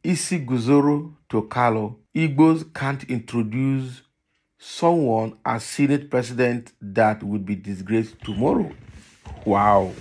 Isiguzoro to Kalu. Igbos can't introduce someone as Senate president that would be disgraced tomorrow. Wow.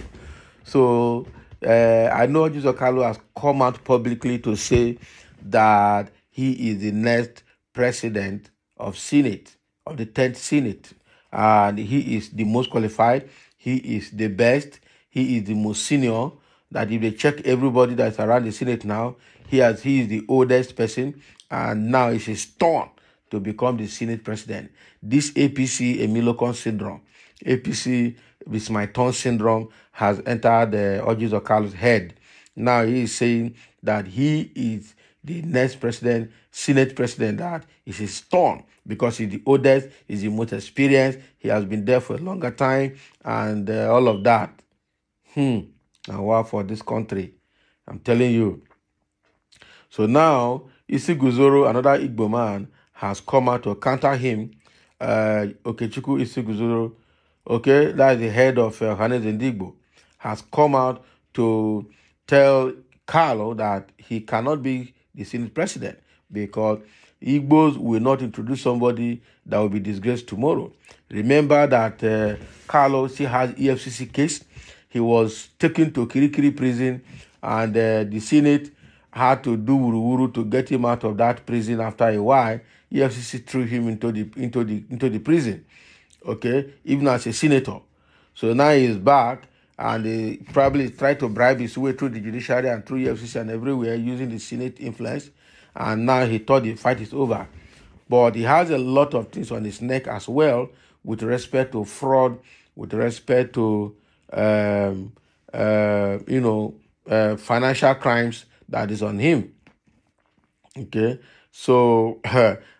So I know Orji Kalu has come out publicly to say that he is the next president of Senate, of the 10th Senate. And he is the most qualified. He is the best. He is the most senior. That if they check everybody that's around the Senate now, he is the oldest person. And now it's his turn to become the Senate president. This APC Emilokon syndrome, APC with my turn syndrome, has entered Orji Kalu's head. Now he is saying that he is the next president, Senate president, that is his turn because he's the oldest, he's the most experienced, he has been there for a longer time, and all of that. Now wow for this country, I'm telling you. So now Isiguzoro, another Igbo man, has come out to counter him. Okechukwu Isiguzoro, okay, that is the head of Ndigbo, has come out to tell Kalu that he cannot be the Senate president because Igbos will not introduce somebody that will be disgraced tomorrow. Remember that Kalu still has EFCC case. He was taken to Kirikiri prison, and the Senate had to do wuru to get him out of that prison. After a while, EFCC threw him into the prison. Okay, even as a senator. So now he is back, and he probably tried to bribe his way through the judiciary and through EFCC and everywhere using the Senate influence. And now he thought the fight is over. But he has a lot of things on his neck as well with respect to fraud, with respect to financial crimes that is on him. Okay, so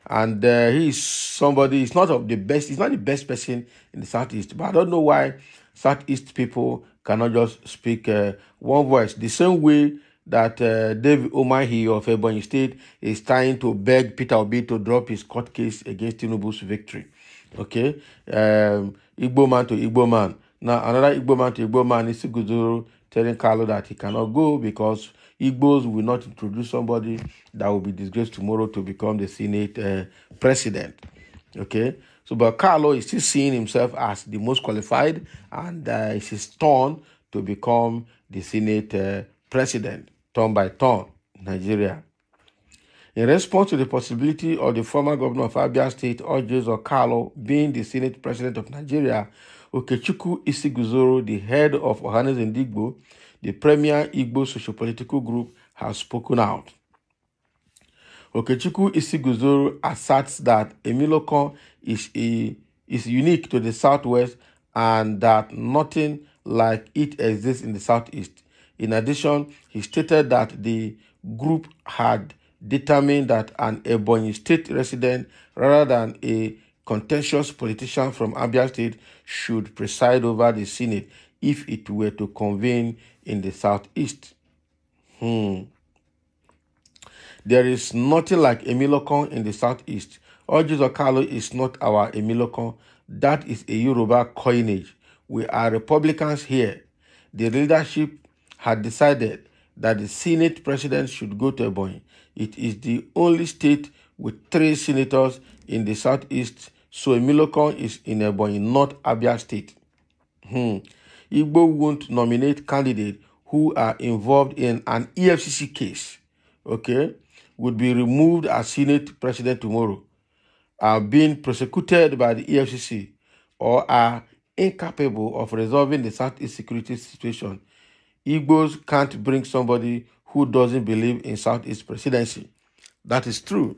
and he's somebody. He's not the best person in the Southeast. But I don't know why Southeast people cannot just speak one voice. The same way that David Umahi of Ebonyi State is trying to beg Peter Obi to drop his court case against Tinubu's victory. Okay, Igbo man to Igbo man. Now another Igbo man to Igbo man is Isiguzoro telling Kalu that he cannot go because Igbos will not introduce somebody that will be disgraced tomorrow to become the Senate president. Okay, so but Kalu is still seeing himself as the most qualified, and it's his turn to become the Senate president, turn by turn, Nigeria. In response to the possibility of the former governor of Abia State, Orji Kalu, being the Senate president of Nigeria, Okechukwu Isiguzoro, the head of Ndigbo, the premier Igbo socio-political group, has spoken out. Okechukwu Isiguzoro asserts that Emilokon is unique to the Southwest and that nothing like it exists in the Southeast. In addition, he stated that the group had determined that an Ebonyi State resident, rather than a contentious politician from Abia State, should preside over the Senate if it were to convene in the Southeast. There is nothing like Emilokon in the Southeast. Orji Kalu is not our Emilokon. That is a Yoruba coinage. We are Republicans here. The leadership had decided that the Senate president should go to Ebonyi. It is the only state with 3 senators in the Southeast, so Emilokon is in Ebonyi, not Abia State. Igbo won't nominate candidates who are involved in an EFCC case, okay, would be removed as Senate president tomorrow, are being prosecuted by the EFCC, or are incapable of resolving the Southeast security situation. Igbos can't bring somebody who doesn't believe in Southeast presidency. That is true.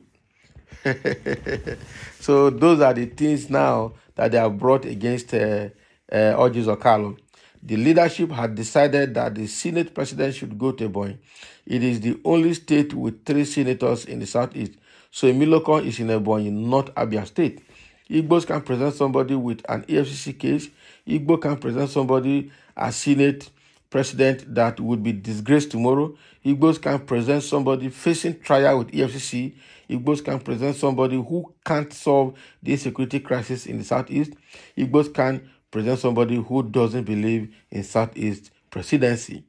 So those are the things now that they have brought against Orji Kalu. The leadership had decided that the Senate president should go to Ebonyi. It is the only state with 3 senators in the Southeast. So Emilokon is in Ebonyi, not Abia State. Igbos can present somebody with an EFCC case. Igbo can present somebody as Senate president that would be disgraced tomorrow. Igbos can present somebody facing trial with EFCC. Igbos can present somebody who can't solve the security crisis in the Southeast. Igbos can present somebody who doesn't believe in Southeast presidency.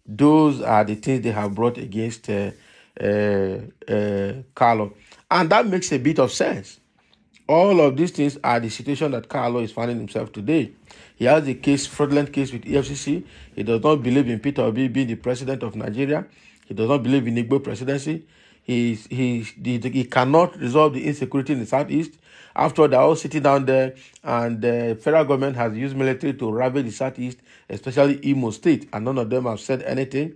Those are the things they have brought against Kalu. And that makes a bit of sense. All of these things are the situation that Kalu is finding himself today. He has a fraudulent case with EFCC. He does not believe in Peter Obi being the president of Nigeria. He does not believe in Ndigbo presidency. He cannot resolve the insecurity in the Southeast. After all, they're all sitting down there, and the federal government has used military to ravage the Southeast, especially Imo State, and none of them have said anything.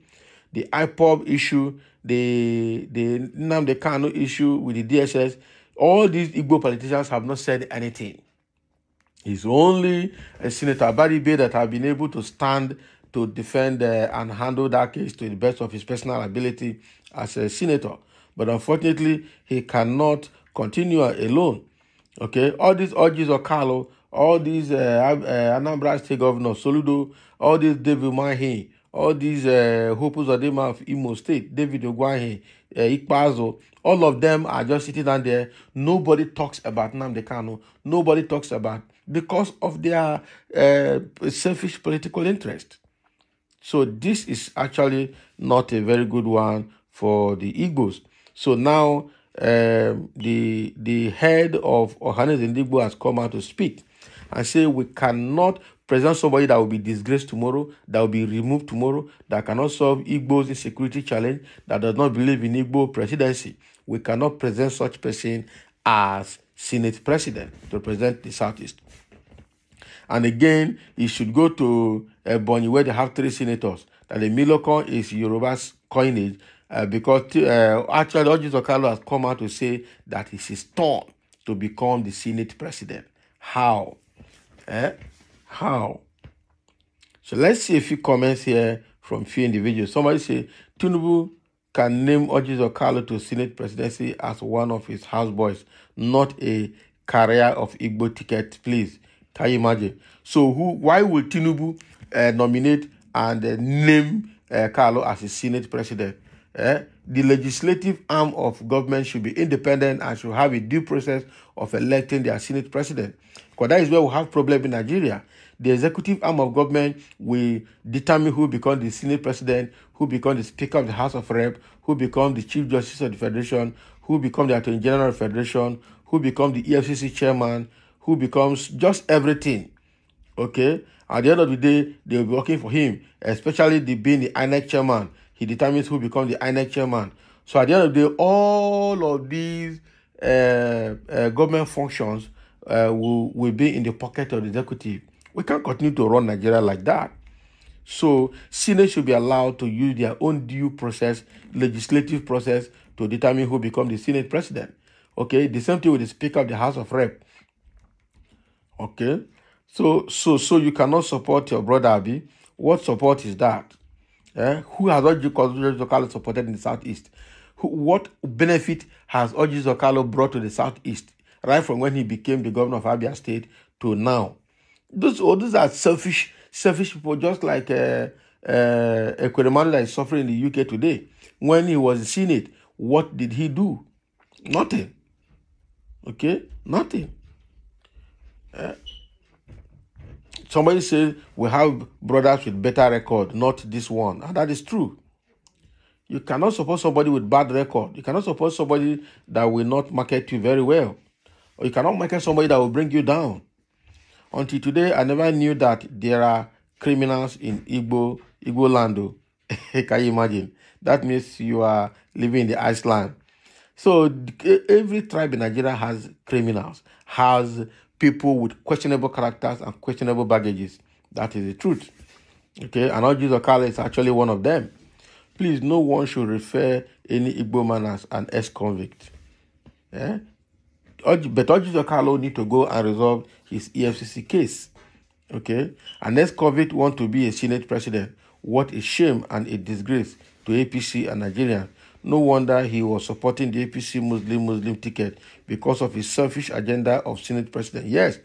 The IPOB issue, the Nnamdi Kanu issue with the DSS, all these Igbo politicians have not said anything. It's only Senator Baribe that have been able to stand to defend and handle that case to the best of his personal ability as a senator. But unfortunately, he cannot continue alone. Okay, all these Orji of Kalu, all these Anambra State Governor Soludo, all these David Mahi, all these Hopus Odema of Imo State, David Ogwahi, Ikpazo, all of them are just sitting down there. Nobody talks about Nnamdi Kanu. Nobody talks about, because of their selfish political interest. So this is actually not a very good one for the Igbos. So now the head of Ohanes Ndigbo has come out to speak and say we cannot present somebody that will be disgraced tomorrow, that will be removed tomorrow, that cannot solve Igbo's insecurity challenge, that does not believe in Igbo presidency. We cannot present such person as Senate president to represent the Southeast. And again, he should go to Ebonyi, where they have 3 senators. That the Milokon is Yoruba's coinage, because actually Orji Kalu has come out to say that it is torn to become the Senate president. How? How? So let's see a few comments here from few individuals. Somebody say, Tinubu can name Orji Kalu to Senate presidency as one of his houseboys, not a carrier of Igbo ticket, please. Can you imagine? So why will Tinubu nominate and name Kalu as his Senate president? The legislative arm of government should be independent and should have a due process of electing their Senate president. Because that is where we have problem in Nigeria. The executive arm of government will determine who becomes the Senate president, who becomes the Speaker of the House of Rep, who becomes the Chief Justice of the Federation, who becomes the Attorney General of the Federation, who becomes the EFCC chairman, who becomes just everything. Okay? At the end of the day, they will be working for him, especially being the INEC chairman. He determines who becomes the INEC chairman. So at the end of the day, all of these government functions will be in the pocket of the executive. We can't continue to run Nigeria like that. So Senate should be allowed to use their own due process, legislative process, to determine who becomes the Senate president. Okay? The same thing with the Speaker of the House of Rep. Okay? So you cannot support your brother Abi. What support is that? Who has Orji Kalu supported in the Southeast? What benefit has Orji Kalu brought to the Southeast, right from when he became the governor of Abia State to now? Those are selfish people, just like Ekweremadu that is suffering in the UK today. When he was in Senate, what did he do? Nothing. Okay? Nothing. Somebody says we have brothers with better record, not this one. And that is true. You cannot support somebody with bad record. You cannot support somebody that will not market you very well. Or you cannot market somebody that will bring you down. Until today, I never knew that there are criminals in Igbo land. Can you imagine? That means you are living in the Iceland. So every tribe in Nigeria has criminals, has people with questionable characters and questionable baggages. That is the truth. Okay, and Orji Kalu is actually one of them. Please, no one should refer any Igbo man as an ex-convict. But Orji Kalu need to go and resolve his EFCC case. Okay, an ex-convict want to be a Senate president. What a shame and a disgrace to APC and Nigerians. No wonder he was supporting the APC Muslim ticket because of his selfish agenda of Senate president. Yes,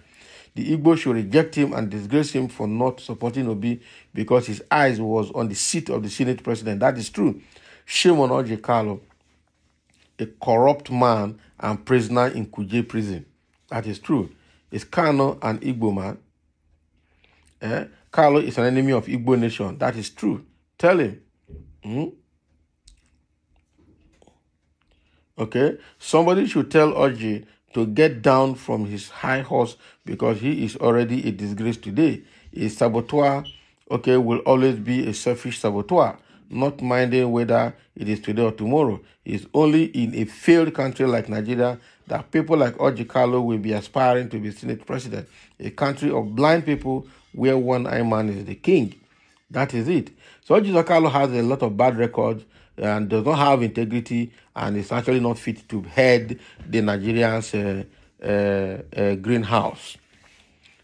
the Igbo should reject him and disgrace him for not supporting Obi because his eyes was on the seat of the Senate president. That is true. Shame on Orji Kalu, a corrupt man and prisoner in Kuje prison. That is true. Is Kano an Igbo man? Kalu is an enemy of Igbo nation. That is true. Tell him. Okay? Somebody should tell Orji to get down from his high horse because he is already a disgrace today. A saboteur, okay, will always be a selfish saboteur, not minding whether it is today or tomorrow. It's only in a failed country like Nigeria that people like Orji Kalu will be aspiring to be Senate president. A country of blind people where one-eyed man is the king. That is it. So Isiguzoro Kalu has a lot of bad records and does not have integrity and is actually not fit to head the Nigerians' greenhouse.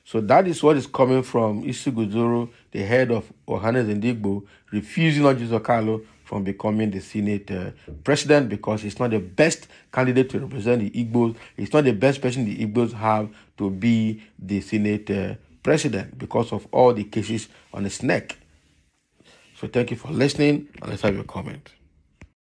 So that is what is coming from Isiguzoro, the head of Ndigbo, refusing Isiguzoro Kalu from becoming the Senate president because he's not the best candidate to represent the Igbos. He's not the best person the Igbos have to be the Senate president because of all the cases on his neck. So thank you for listening, and let's have your comment.